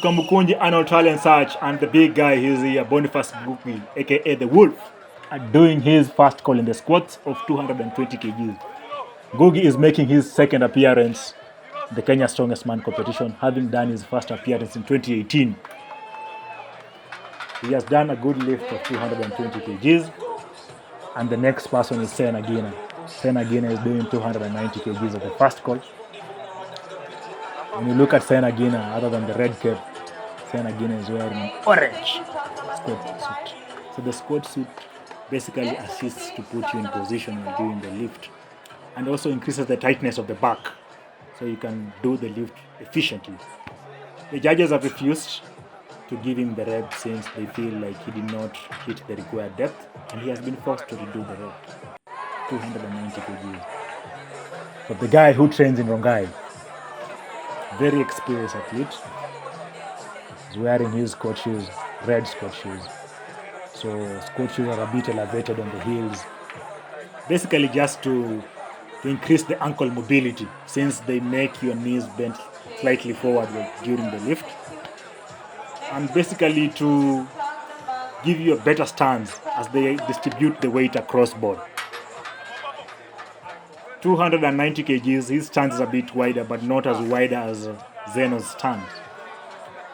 Kamukunji Arnold Talent Search and the big guy, he's here, Boniface Buki, aka the Wolf, are doing his first call in the squats of 220 kgs. Gugi is making his second appearance in the Kenya Strongest Man competition, having done his first appearance in 2018. He has done a good lift of 220 kgs. And the next person is Sena Gina. Sena Gina is doing 290 kgs of the first call. When you look at Sena Gina, other than the red cap, Sena Gina is wearing an orange squat suit. So the squat suit basically assists to put you in position while doing the lift, and also increases the tightness of the back, so you can do the lift efficiently. The judges have refused to give him the rep since they feel like he did not hit the required depth, and he has been forced to redo the rep. 290 kgs. But the guy who trains in Rongai, very experienced athlete, is wearing his squat shoes, red squat shoes. So squat shoes are a bit elevated on the heels, basically just to increase the ankle mobility, since they make your knees bend slightly forward during the lift, and basically to give you a better stance as they distribute the weight across board. 290 kgs, his stance is a bit wider, but not as wider as Zeno's stance.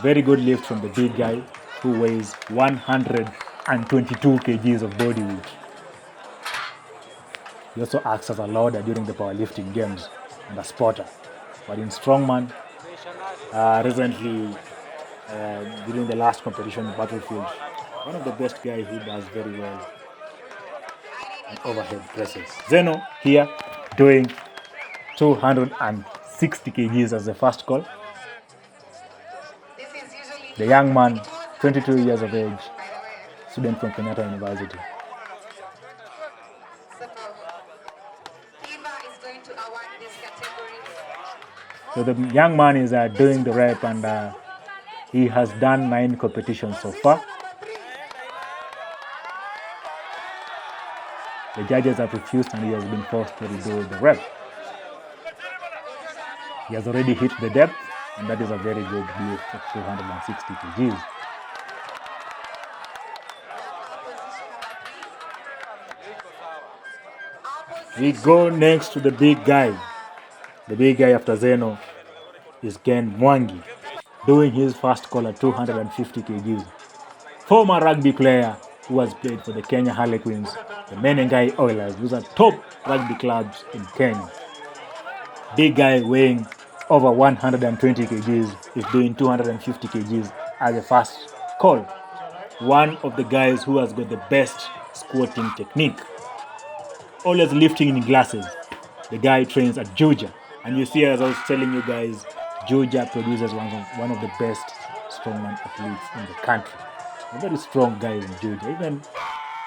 Very good lift from the big guy, who weighs 122 kgs of body weight. He also acts as a loader during the powerlifting games and a spotter. But in strongman, recently, during the last competition in Battlefield, one of the best guys who does very well in overhead presses. Zeno here doing 260 kgs as the first call. The young man, 22 years of age, student from Kenyatta University. So the young man is doing the rep, and he has done 9 competitions so far. The judges have refused, and he has been forced to redo the rep. He has already hit the depth, and that is a very good lift of 260 kgs. We go next to the big guy. The big guy after Zeno is Ken Mwangi, doing his first call at 250 kgs. Former rugby player who has played for the Kenya Harlequins, the Menengai Oilers, those are top rugby clubs in Kenya. Big guy weighing over 120 kgs is doing 250 kgs as a first call. One of the guys who has got the best squatting technique. Always lifting in glasses. The guy trains at Georgia. And you see, as I was telling you guys, Georgia produces one of the best strongman athletes in the country. A very strong guys in Georgia. Even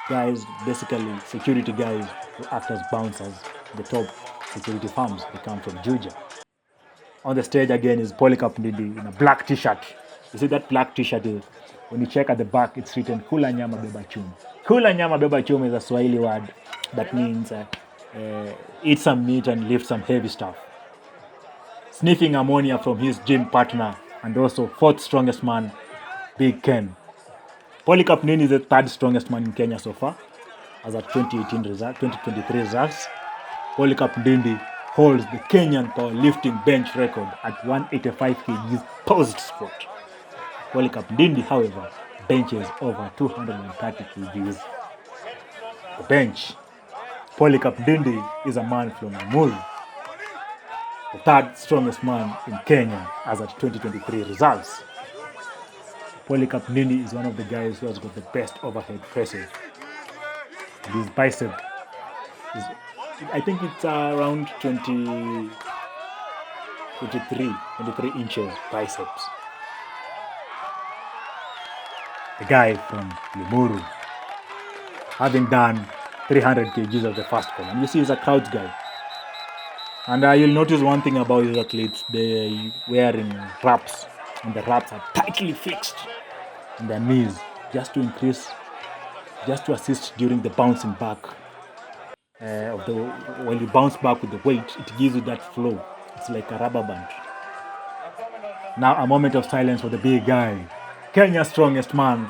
guys, basically security guys who act as bouncers, the top security firms, they come from Georgia. On the stage again is Polycarp Ndidi in a black t-shirt. You see that black t-shirt, when you check at the back, it's written Kula Nyama Beba Chuma. Kula Nyama Beba Chuma is a Swahili word that means eat some meat and lift some heavy stuff. Sniffing ammonia from his gym partner and also 4th strongest man, Big Ken. Polycarp Ndidi is the 3rd strongest man in Kenya so far, as at 2023 results. Polycarp Ndidi holds the Kenyan powerlifting bench record at 185 kgs post squat. Polycarp Ndidi, however, benches over 230 kgs. The bench. Polycarp Ndidi is a man from Limuru, the 3rd strongest man in Kenya as at 2023 results. Polycarp Ndidi is one of the guys who has got the best overhead presses. His bicep is, I think it's around 23 inches biceps. The guy from Limuru, having done 300 kgs of the first call. And you see he's a crowds guy. And you'll notice one thing about these athletes, they wearing wraps, and the wraps are tightly fixed in their knees, just to assist during the bouncing back. When you bounce back with the weight, it gives you that flow. It's like a rubber band. Now a moment of silence for the big guy, Kenya's strongest man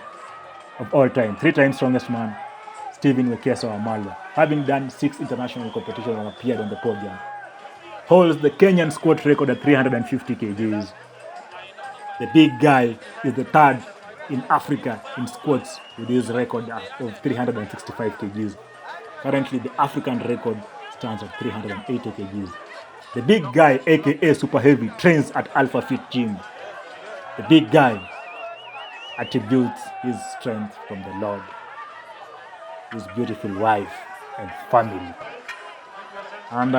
of all time, 3-time strongest man, Stephen Wekesa Wamalwa, having done 6 international competitions and appeared on the podium, holds the Kenyan squat record at 350 kgs. The big guy is the third in Africa in squats with his record of 365 kgs. Currently, the African record stands at 380 kgs. The big guy, aka Super Heavy, trains at Alpha Fit Gym. The big guy attributes his strength from the Lord, his beautiful wife and family. And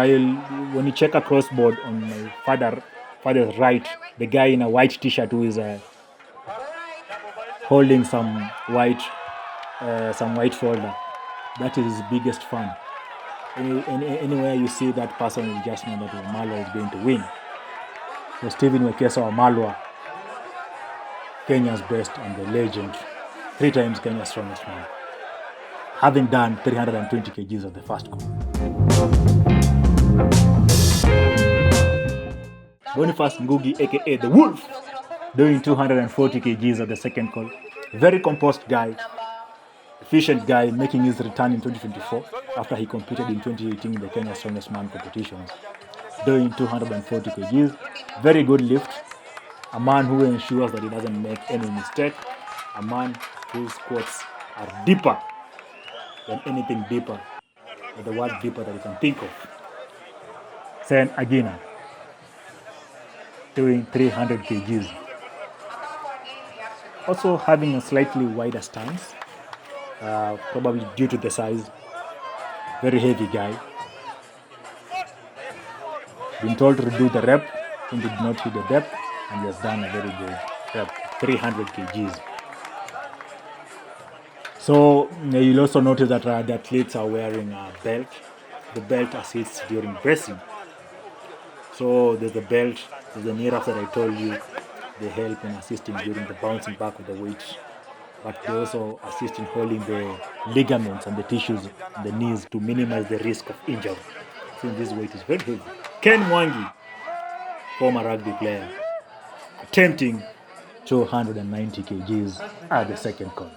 when you check across board on my father's right, the guy in a white t-shirt who is holding some white folder, that is his biggest fan. Anywhere you see that person, you just know that Wamalwa is going to win. So Stephen Wekesa Wamalwa, Kenya's best and the legend, 3 times Kenya's strongest man, having done 320 kgs of the first call. Boniface Ngugi, aka the Wolf, doing 240 kgs of the second call. Very composed guy, efficient guy, making his return in 2024 after he competed in 2018 in the Kenya Strongest Man competitions, doing 240 kgs. Very good lift. A man who ensures that he doesn't make any mistake. A man whose squats are deeper than anything deeper, or the word deeper that you can think of. Sen Agina, doing 300 kgs. Also having a slightly wider stance, probably due to the size. Very heavy guy. Been told to do the rep and did not hit the depth, and he has done a very good rep, 300 kgs. So you'll also notice that the athletes are wearing a belt. The belt assists during bracing. So there's the belt, there's the knee wraps that I told you. They help in assisting during the bouncing back of the weight, but they also assist in holding the ligaments and the tissues in the knees to minimize the risk of injury, since this weight is very heavy. Ken Mwangi, former rugby player, attempting 290 kgs at the second call.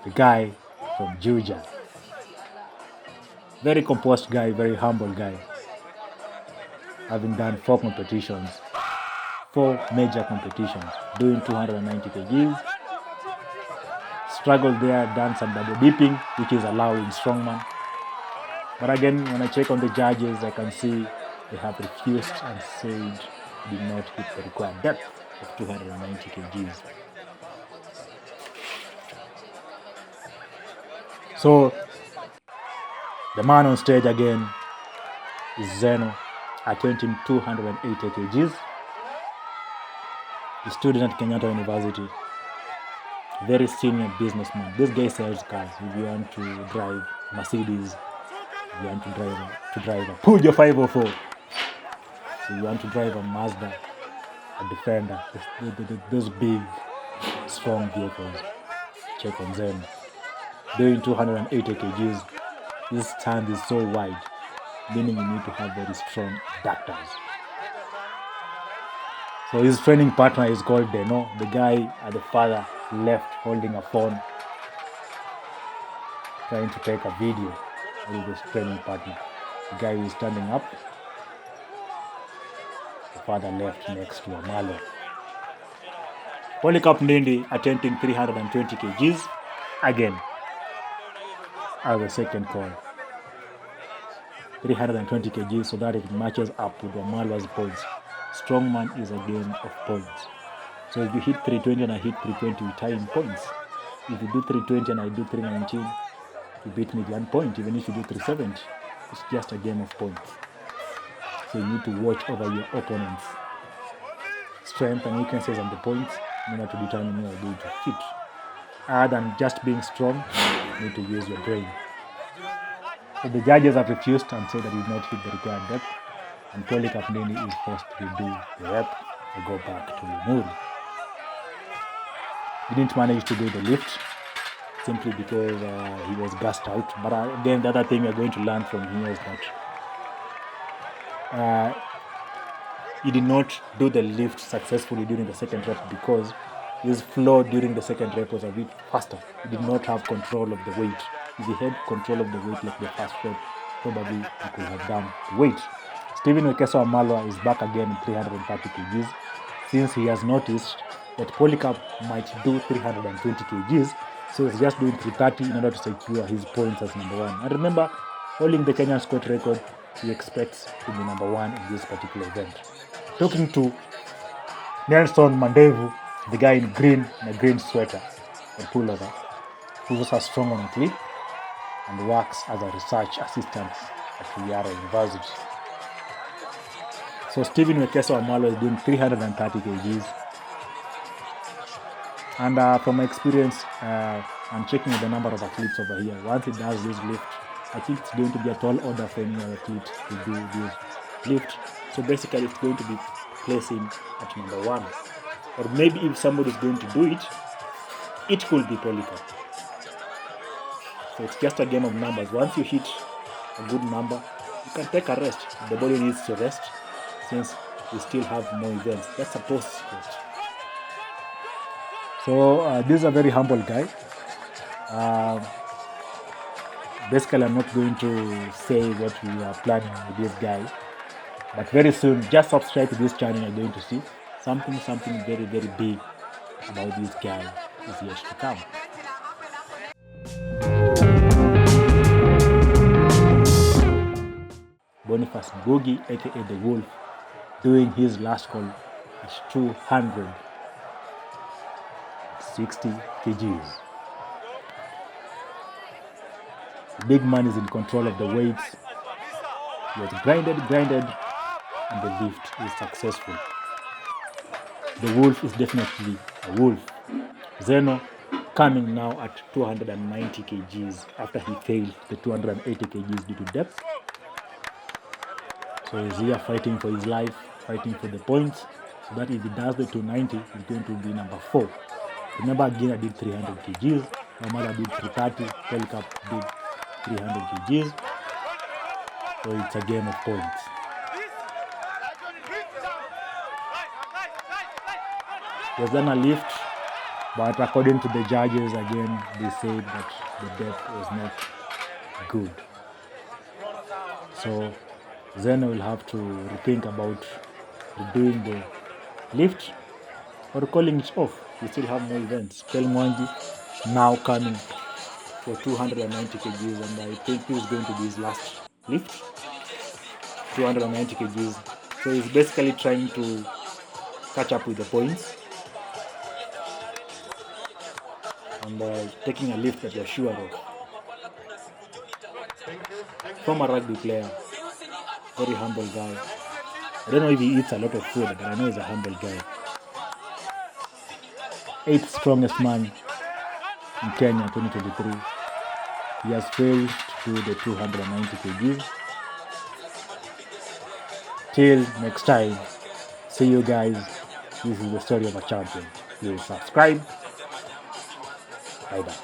The guy from Georgia, very composed guy, very humble guy, having done 4 competitions, 4 major competitions, doing 290 kgs. Struggled there, done some double dipping, which is allowed in strongman. But again, when I check on the judges, I can see they have refused and said did not hit the required depth of 290 kgs. So the man on stage again is Zeno, attempting 280 kgs. The student at Kenyatta University, very senior businessman. This guy sells cars. If you want to drive Mercedes, if you want to drive a Peugeot 504, if you want to drive a Mazda, a Defender, those big, strong vehicles, check on Zeno. Doing 280 kgs. This stand is so wide, meaning you need to have very strong adductors. So his training partner is called Deno, the guy at the far left holding a phone, trying to take a video with his training partner. The guy is standing up, the father left next to Wamalwa. Polycarp Ndindi attempting 320 kgs, again, as a second call. 320 kgs so that it matches up with Wamalwa's points. Strongman is a game of points. So if you hit 320 and I hit 320, we tie in points. If you do 320 and I do 319, you beat me 1 point. Even if you do 370, it's just a game of points. So you need to watch over your opponent's strength and weaknesses and the points in order to determine who are going to hit. Other than just being strong, you need to use your brain. So the judges have refused and said that he did not hit the required depth, and Polycarp Ndindi is forced to do the rep and go back to Limuru. He didn't manage to do the lift simply because he was gassed out. But again, the other thing we're going to learn from here is that he did not do the lift successfully during the second rep because his flow during the second rep was a bit faster. He did not have control of the weight. If he had control of the weight like the first rep, probably he could have done the weight. Stephen Wekeso Amalwa is back again in 330 kgs since he has noticed that Polycarp might do 320 kgs, so he's just doing 330 in order to secure his points as number one. And remember, holding the Kenyan squat record, he expects to be number one in this particular event. Talking to Nelson Mandevu, the guy in green, in a green sweater and pullover, who's also a strong athlete and works as a research assistant at Riara University. So Stephen Wekeso Amalwa is doing 330 kgs. And from my experience, I'm checking the number of athletes over here. Once he does this lift, I think it's going to be a tall order for any other athlete to do this lift. So basically, it's going to be placing at number one. Or maybe if somebody is going to do it, it could be Polycarp. So it's just a game of numbers. Once you hit a good number, you can take a rest. The body needs to rest since we still have more events. That's a post-squat. So this is a very humble guy. Basically, I'm not going to say what we are planning with this guy, but very soon, just subscribe to this channel. You're going to see something very, very big about this guy is yet to come. Boniface Boogie, aka the Wolf, doing his last call at 260 kgs. The big man is in control of the weights. He has grinded, and the lift is successful. The Wolf is definitely a wolf. Zeno coming now at 290 kgs after he failed the 280 kgs due to depth. So he's here fighting for his life, fighting for the points, so that if he does the 290, he's going to be number 4. Remember, again, I did 300 kgs, Amara did 330, Polycarp did 300 kgs, so it's a game of points. There's done a lift, but according to the judges, again, they said that the depth was not good. So Zeno will have to rethink about doing the lift or calling it off. We still have more events. Kel Mwangi now coming for 290 kgs, and I think this is going to be his last lift. 290 kgs. So he's basically trying to catch up with the points and taking a lift that you're sure of. Former rugby player, very humble guy. I don't know if he eats a lot of food, but I know he's a humble guy. 8th strongest man in Kenya 2023. He has failed to do the 290 kgs. Till next time, see you guys. This is the story of a champion. Please subscribe. Bye bye.